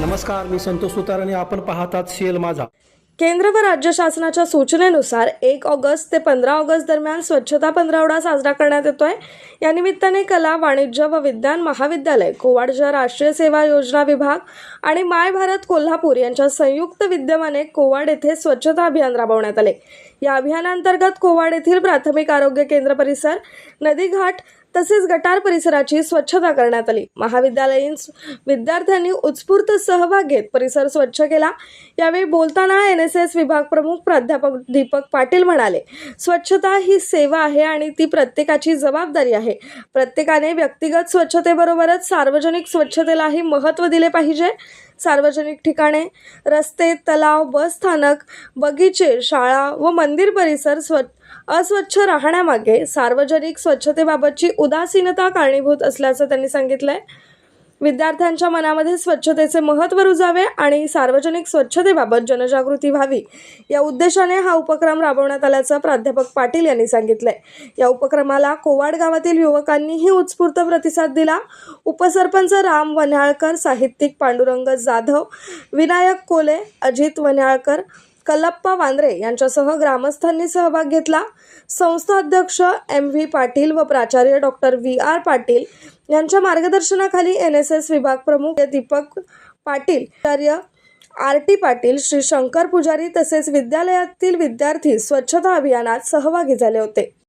नमस्कार, मी संतोष सुतार आणि आपण पाहतात शेल माझा. केंद्र व राज्य शासनाच्या सूचनेनुसार 1 ऑगस्ट ते 15 ऑगस्ट दरम्यान स्वच्छता पंधरवडा साजरा करण्यात येतोय. या निमित्ताने कला, वाणिज्य व विज्ञान महाविद्यालय, कोवाडच्या राष्ट्रीय सेवा योजना विभाग आणि माय भारत कोल्हापूर यांच्या संयुक्त विद्यमाने कोवाड येथे स्वच्छता अभियान राबवण्यात आले. या अभियानांतर्गत कोवाड येथील प्राथमिक आरोग्य केंद्र परिसर, नदी घाट तसेच गटार परिसराची स्वच्छता करण्यात आली. महाविद्यालयीन विद्यार्थ्यांनी उत्स्फूर्त सहभाग घेत परिसर स्वच्छ केला. यावेळी बोलताना NSS विभाग प्रमुख प्राध्यापक दीपक पाटील म्हणाले, स्वच्छता ही सेवा आहे आणि ती प्रत्येकाची जबाबदारी आहे. प्रत्येकाने व्यक्तिगत स्वच्छतेबरोबरच सार्वजनिक स्वच्छतेलाही महत्त्व दिले पाहिजे. सार्वजनिक ठिकाणे, रस्ते, तलाव, बस स्थानक, बगीचे, शाळा व मंदिर परिसर अस्वच्छ राहण्यामागे सार्वजनिक स्वच्छतेबाबतची उदासीनता कारणीभूत असल्याचं त्यांनी सांगितलंय. विद्यार्थ्यांच्या मनामध्ये स्वच्छतेचे महत्त्व रुजावे आणि सार्वजनिक स्वच्छतेबाबत जनजागृती व्हावी या उद्देशाने हा उपक्रम राबवण्यात आल्याचं प्राध्यापक पाटील यांनी सांगितलंय. या उपक्रमाला कोवाड गावातील युवकांनीही उत्स्फूर्त प्रतिसाद दिला. उपसरपंच राम वन्हाळकर, साहित्यिक पांडुरंग जाधव, विनायक कोले, अजित वन्हाळकर, कल्लप्पा वांद्रे यांच्यासह ग्रामस्थांनी सहभाग घेतला. संस्था अध्यक्ष MV पाटील व प्राचार्य डॉक्टर VR पाटील यांच्या मार्गदर्शनाखाली NSS विभाग प्रमुख दीपक पाटील, आचार्य RT पाटील, श्री शंकर पुजारी तसेच विद्यालयातील विद्यार्थी स्वच्छता अभियानात सहभागी झाले होते.